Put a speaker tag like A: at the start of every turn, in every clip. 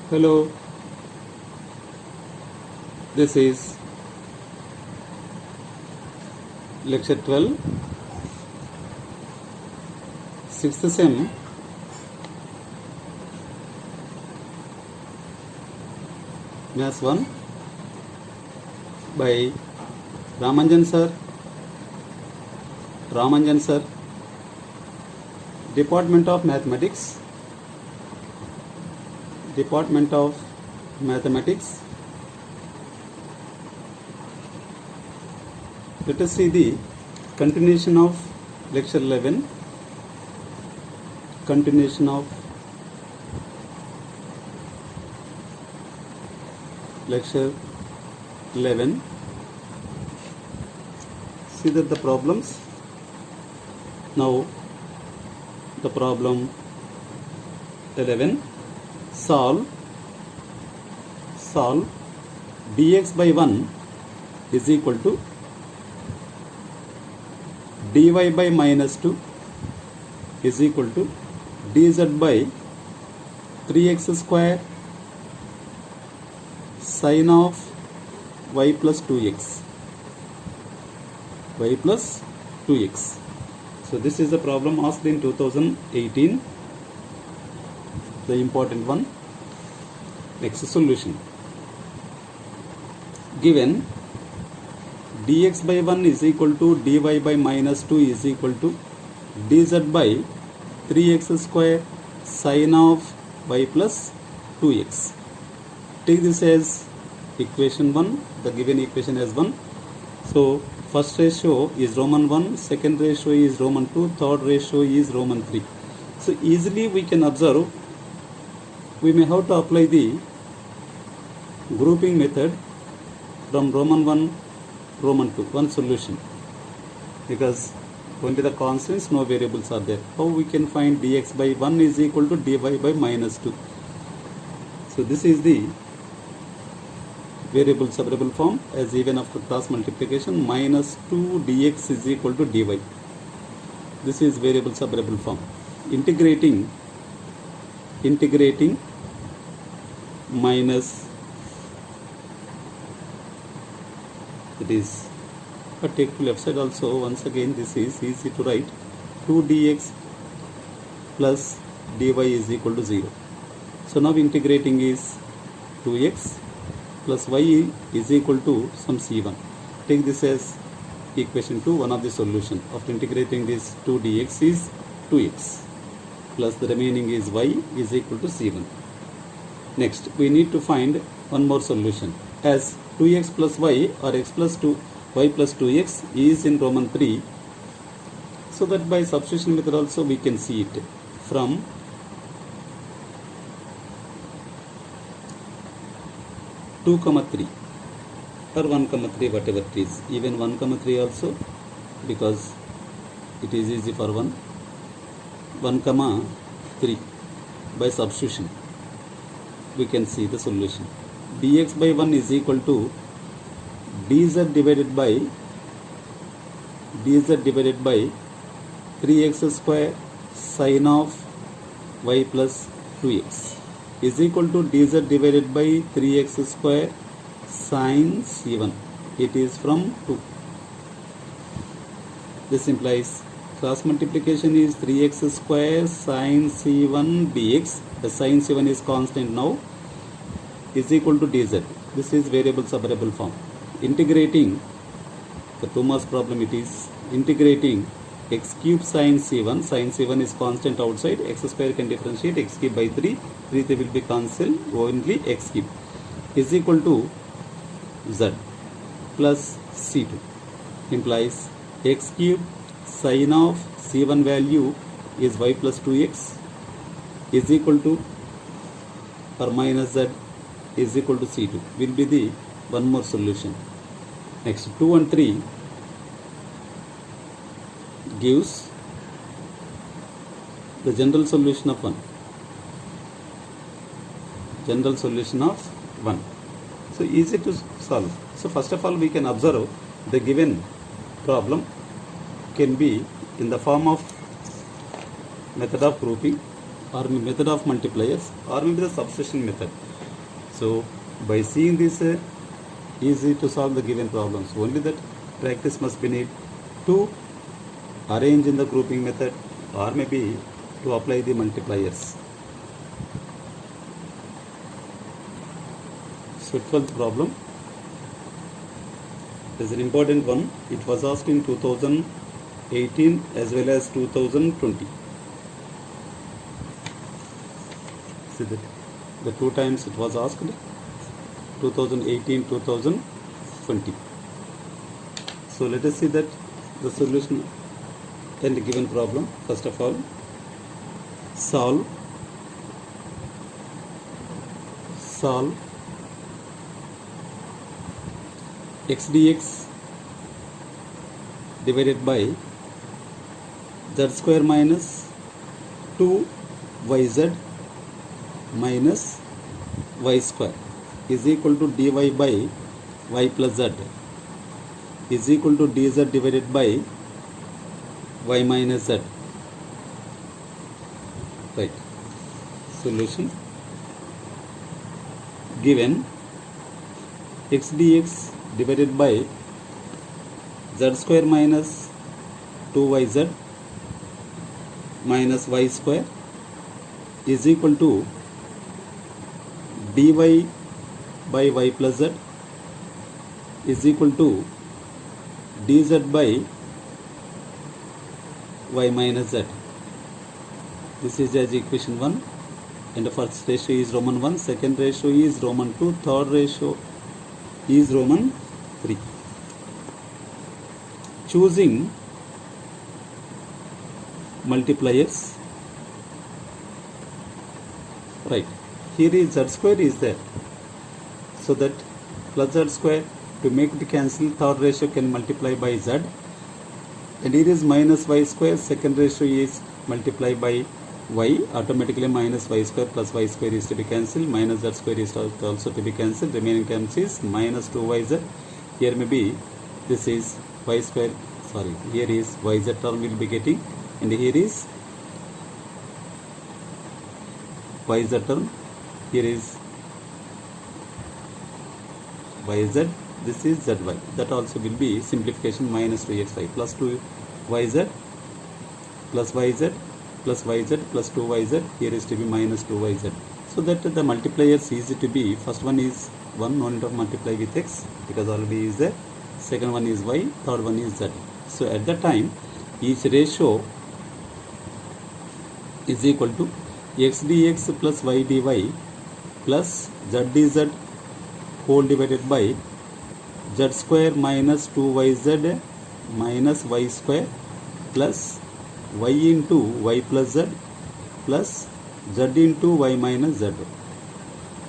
A: Hello, this is lecture 12, 6th sem, Maths 1 by Ramanjan sir, Department of Mathematics. Let us see the continuation of lecture 11. Continuation of lecture 11. See that the problems. Now the problem 11. Solve dx by 1 is equal to dy by minus 2 is equal to dz by 3x square sine of y plus 2x. So this is the problem asked in 2018, the important one. Next solution. Given dx by 1 is equal to dy by minus 2 is equal to dz by 3x square sine of y plus 2x. Take this as equation 1, the given equation as 1. So first ratio is Roman 1, second ratio is Roman 2, third ratio is Roman 3. So easily we can observe, we may have to apply the grouping method from Roman 1, Roman 2, one solution, because only the constants, no variables are there. How we can find dx by 1 is equal to dy by minus 2. So this is the variable separable form, as even after cross multiplication minus 2 dx is equal to dy. This is variable separable form. Integrating minus, it is, but take to left side also. Once again, this is easy to write. 2 dx plus dy is equal to 0. So now integrating is 2x plus y is equal to some c1. Take this as equation 2, one of the solution. After integrating this, 2 dx is 2x plus the remaining is y is equal to c1. Next, we need to find one more solution, as 2x plus y or x plus 2 y plus 2x is in Roman 3, so that by substitution method also we can see it from 2, 3 or 1, 3, whatever it is, even 1, 3 also, because it is easy for 1, 3 by substitution we can see the solution. Dx by 1 is equal to dz divided by 3x square sine of y plus 2x is equal to dz divided by 3x square sine c1. It is from 2. This implies cross multiplication is 3x square sine c1 dx. The sine c1 is constant now, is equal to dz. This is variable separable form. Integrating, the 2 marks problem, it is integrating x cube sine c1. Sine c1 is constant outside. X square can differentiate x cube by 3. 3 will be cancelled. Only x cube is equal to z plus c2. Implies x cube sine of c1 value is y plus 2x is equal to or minus z is equal to c2 will be the one more solution. Next, 2 and 3 gives the general solution of 1. So easy to solve. So first of all, we can observe the given problem can be in the form of method of grouping or method of multipliers or maybe the substitution method. So by seeing this, easy to solve the given problems. Only that practice must be need to arrange in the grouping method, or maybe to apply the multipliers. So 12th problem is an important one. It was asked in 2018 as well as 2020. See that the two times it was asked, 2018, 2020. So let us see that the solution and the given problem. First of all, solve x dx divided by z square minus 2yz minus y square is equal to dy by y plus z is equal to dz divided by y minus z. Right. Solution. Given x dx divided by z square minus 2yz minus y square is equal to dy by y plus z is equal to dz by y minus z. This is as equation 1, and the first ratio is Roman 1, second ratio is Roman 2, third ratio is Roman 3. Choosing multipliers. Right, here is z square is there, so that plus z square, to make it cancel, third ratio can multiply by z, and here is minus y square, second ratio is multiply by y, automatically minus y square plus y square is to be cancelled, minus z square is also to be cancelled, remaining terms is minus 2yz. Here maybe this is y square, sorry, here is yz term will be getting, and here is yz term, here is yz, this is zy, that also will be simplification, minus 2xy plus 2yz plus yz plus yz plus 2yz, here is to be minus 2yz. So that the multipliers easy to be, first one is 1, no need of multiply with x because already is there, second one is y, third one is z. So at that time each ratio is equal to x dx plus y dy plus z dz whole divided by z square minus 2yz minus y square plus y into y plus z plus z into y minus z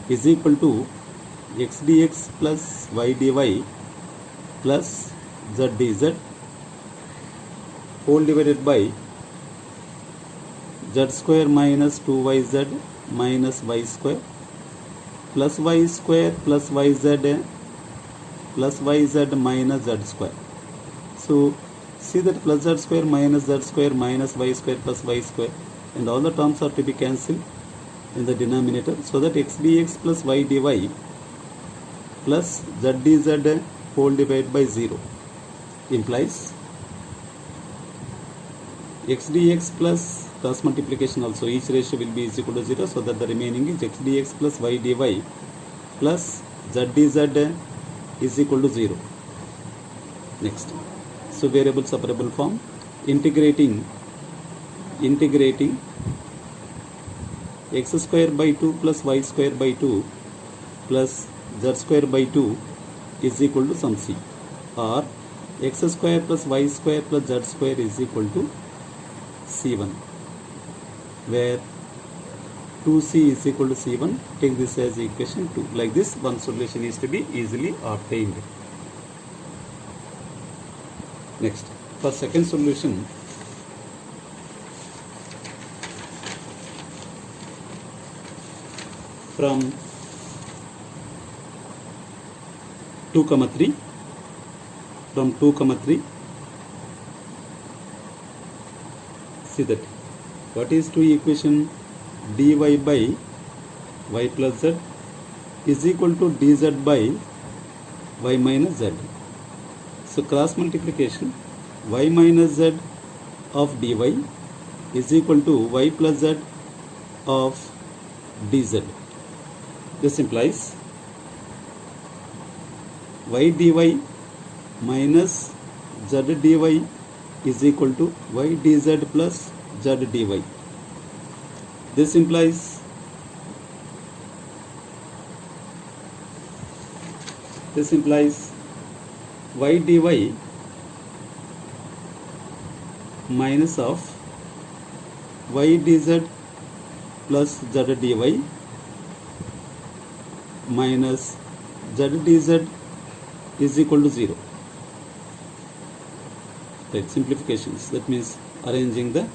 A: is equal to x dx plus y dy plus z dz whole divided by z square minus 2yz minus y square plus y square plus yz plus yz minus z square. So see that plus z square minus y square plus y square, and all the terms are to be cancelled in the denominator, so that x dx plus y dy plus z dz whole divided by 0 implies x dx plus cross multiplication also, each ratio will be is equal to 0, so that the remaining is x dx plus y dy plus z dz is equal to 0. Next, so variable separable form, integrating x square by 2 plus y square by 2 plus z square by 2 is equal to some c, or x square plus y square plus z square is equal to c1, where 2c is equal to c1. Take this as equation 2. Like this, one solution is to be easily obtained. Next, for second solution, from 2,3, see that what is 2 equation, dy by y plus z is equal to dz by y minus z. So cross multiplication, y minus z of dy is equal to y plus z of dz. This implies y dy minus z dy is equal to y dz plus z dy. This implies y dy minus of y dz plus z dy minus z dz is equal to 0. Right, simplifications, that means arranging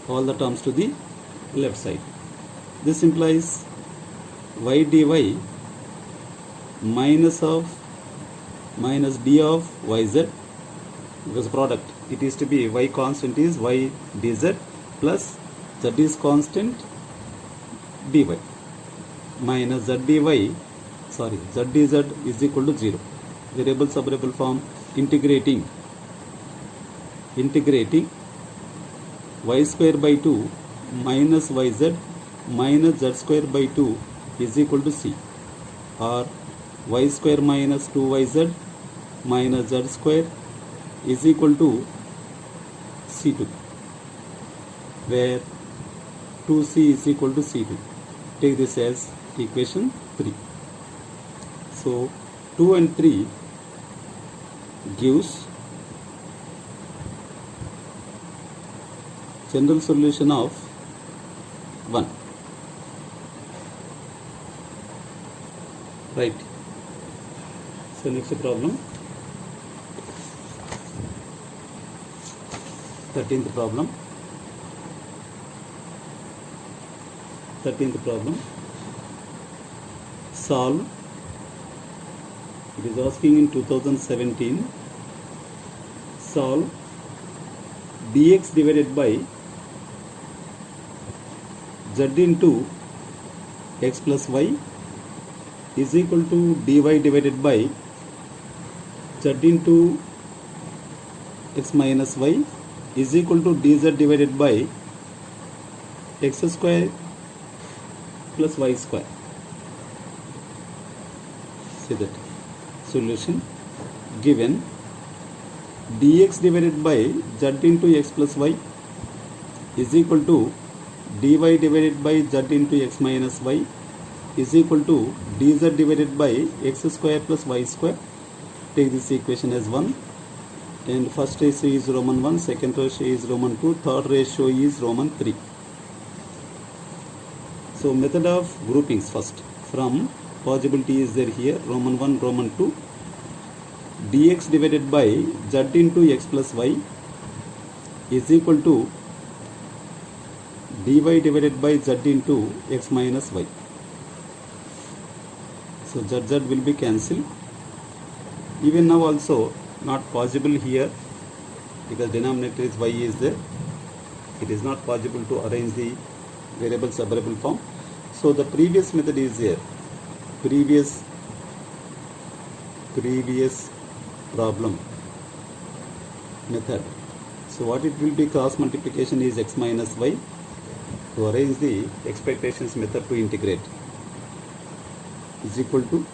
A: all the terms to the left side. This implies y dy minus d of yz, because product, it is to be y constant is y dz plus z is constant dy minus z dz is equal to 0. Variable separable form, integrating y square by 2 minus yz minus z square by 2 is equal to c, or y square minus 2yz minus z square is equal to c2, where 2c is equal to c2. Take this as equation 3. So 2 and 3 gives general solution of 1. Right. So next problem, 13th problem. Solve. It is asking in 2017. Solve dx divided by z into x plus y is equal to dy divided by z into x minus y is equal to dz divided by x square plus y square. See that solution, given dx divided by z into x plus y is equal to dy divided by z into x minus y is equal to dz divided by x square plus y square. Take this equation as 1, and first ratio is Roman 1, second ratio is Roman 2, third ratio is Roman 3. So method of groupings first, from possibility is there here, Roman 1, Roman 2, dx divided by z into x plus y is equal to dy divided by z into x minus y. So z will be cancelled. Even now also not possible here, because denominator is y is there. It is not possible to arrange the variable separable form. So the previous method is here. Previous problem method. So what it will be, cross multiplication is x minus y. To arrange the expectations method to integrate is equal to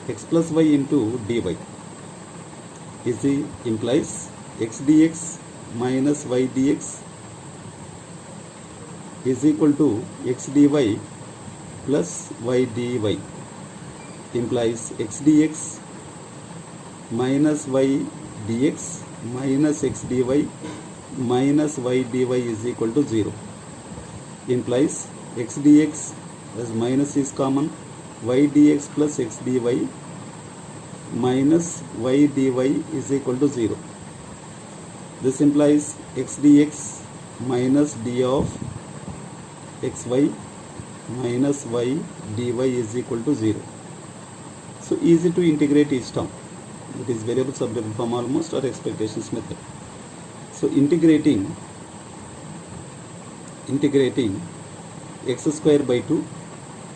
A: x plus y into dy is implies x dx minus y dx is equal to x dy plus y dy, implies x dx minus y dx minus x dy minus y dy is equal to 0, implies x dx, as minus is common, y dx plus x dy minus y dy is equal to 0. This implies x dx minus d of xy minus y dy is equal to 0. So easy to integrate each term. It is variable separable form almost, or expectations method. So integrating x square by 2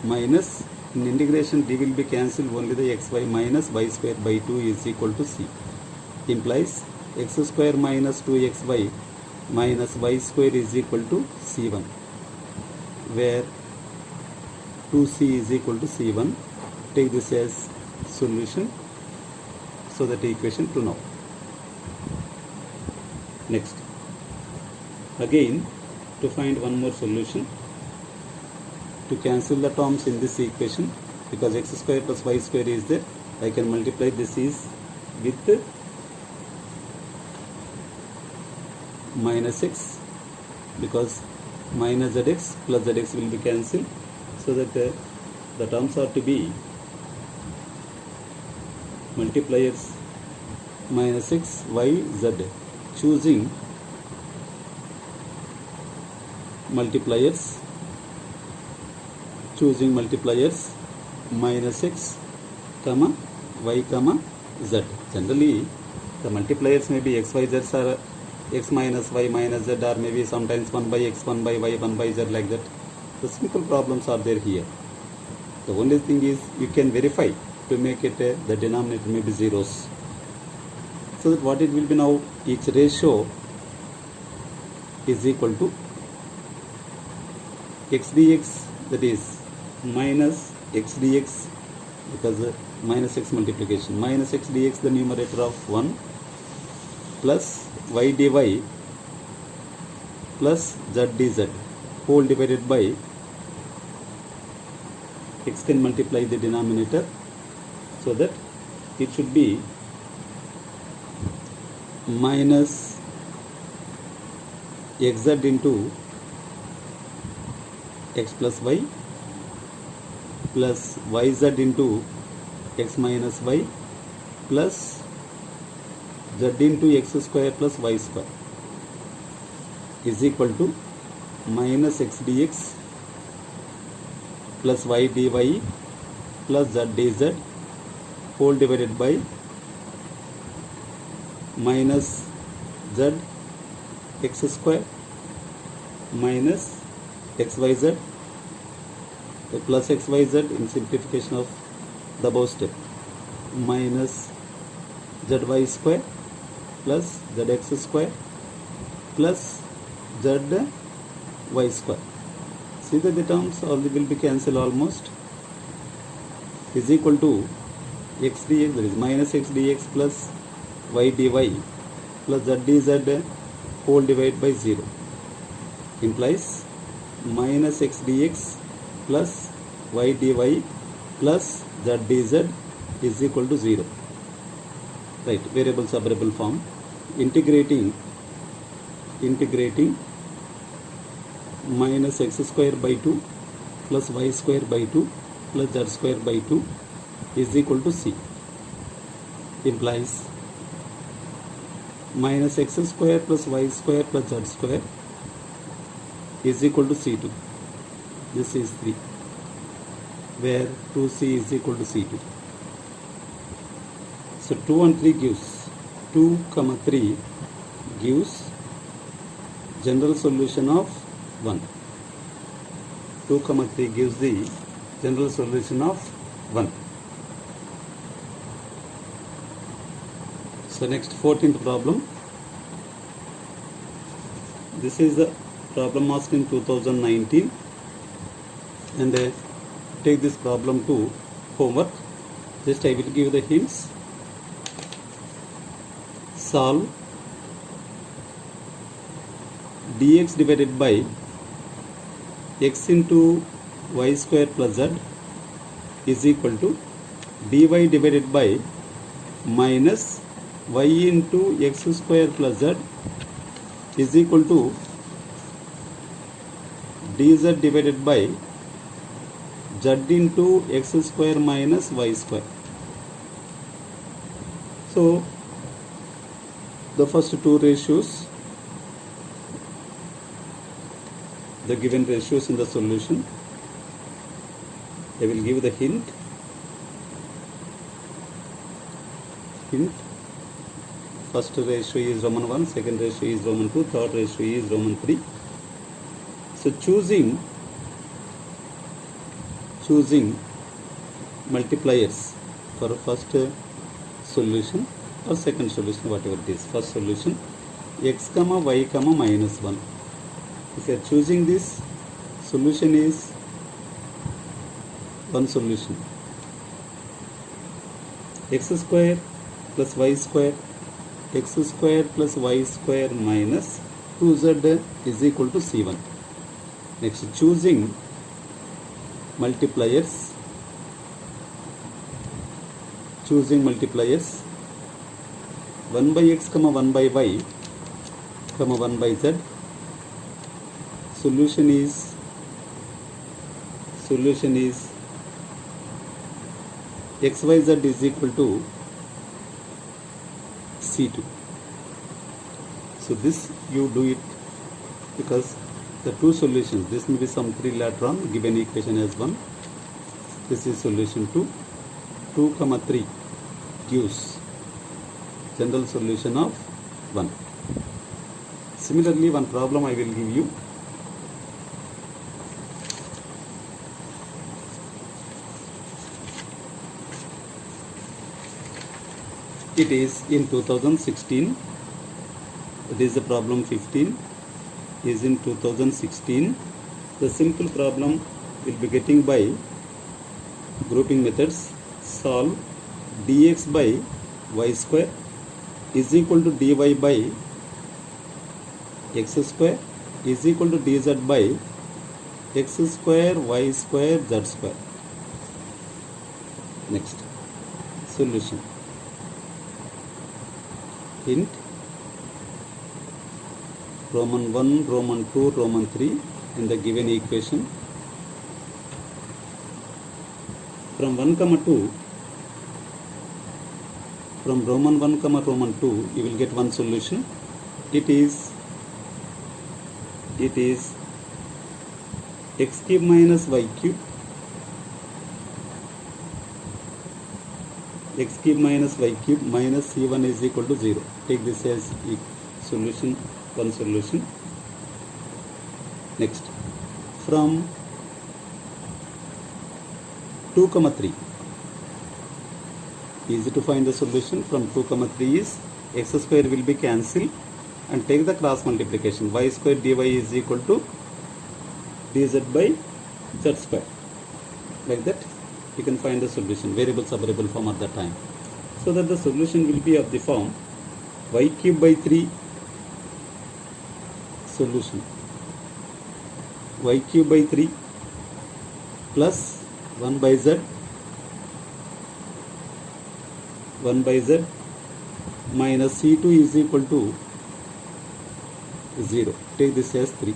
A: minus In integration, d will be cancelled, only the xy minus y square by 2 is equal to c. Implies x square minus 2xy minus y square is equal to c1, where 2c is equal to c1. Take this as solution, so that equation 2 now. Next, again to find one more solution to cancel the terms in this equation, because x square plus y square is there, I can multiply this is with minus x, because minus zx plus zx will be cancelled, so that the terms are to be multipliers minus x y z, choosing multipliers minus x comma y comma z. Generally the multipliers may be x y z or x minus y minus z, or maybe sometimes 1 by x, 1 by y, 1 by z, like that. The simple problems are there here. The only thing is you can verify to make it the denominator may be zeros, so that what it will be now, each ratio is equal to x dx, that is minus x dx, because minus x multiplication, minus x dx the numerator of 1, plus y dy plus z dz whole divided by x can multiply the denominator, so that it should be minus xz into x plus y plus yz into x minus y plus z into x square plus y square is equal to minus x dx plus y dy plus z dz whole divided by minus z x square minus xyz plus xyz in simplification of the above step, minus zy square plus zx square plus zy square. See that the terms all will be cancelled almost, is equal to x dx, that is minus x dx plus y dy plus z dz whole divided by 0, implies minus x dx plus y dy plus z dz is equal to 0. Right, variable separable form. Integrating minus x square by 2 plus y square by 2 plus z square by 2 is equal to c, implies minus x square plus y square plus z square is equal to c2. This is 3, where 2c is equal to c2. So 2 and 3 gives 2, 3 gives general solution of 1. 2, 3 gives the general solution of 1. So next, 14th problem. This is the problem asked in 2019, and take this problem to homework. Just I will give the hints. Solve dx divided by x into y square plus z is equal to dy divided by minus y into x square plus z is equal to dz divided by z into x square minus y square. So the first two ratios, the given ratios in the solution, I will give the hint. First ratio is Roman 1, second ratio is Roman 2, third ratio is Roman 3. So choosing multipliers for first solution or second solution, whatever it is. First solution, x comma y comma minus 1. If you are choosing this, solution is one solution, x square plus y square, x square plus y square minus 2z is equal to c1. Next, choosing multipliers, 1 by x comma 1 by y comma 1 by z. Solution is xyz is equal to c2. So this you do it because the two solutions, this may be some 3 later on, given equation as 1. This is solution 2. 2 comma 3 gives general solution of 1. Similarly, one problem I will give you. It is in 2016. It is the problem 15. Is in 2016. The simple problem will be getting by grouping methods. Solve dx by y square is equal to dy by x square is equal to dz by x square y square z square. Next, solution. Hint: Roman 1, Roman 2, Roman 3 in the given equation. From 1 comma 2, from Roman 1 comma Roman 2, you will get one solution. It is x cube minus y cube, x cube minus y cube minus c1 is equal to 0. Take this as solution, one solution. Next, from 2 comma 3, easy to find the solution. From 2 comma 3 is x square will be cancelled and take the cross multiplication. Y square dy is equal to dz by z square. Like that you can find the solution, variable sub-variable form at that time. So that the solution will be of the form y cube by 3 solution, y cube by 3 plus 1 by z minus c2 is equal to 0. Take this as 3.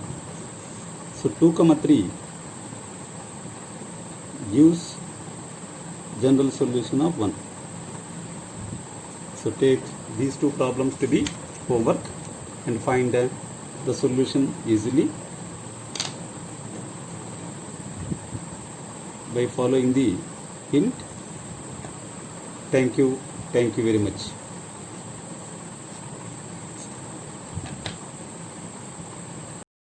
A: So 2 comma 3 gives general solution of 1. So take these two problems to be homework and find the solution easily by following the hint. Thank you very much.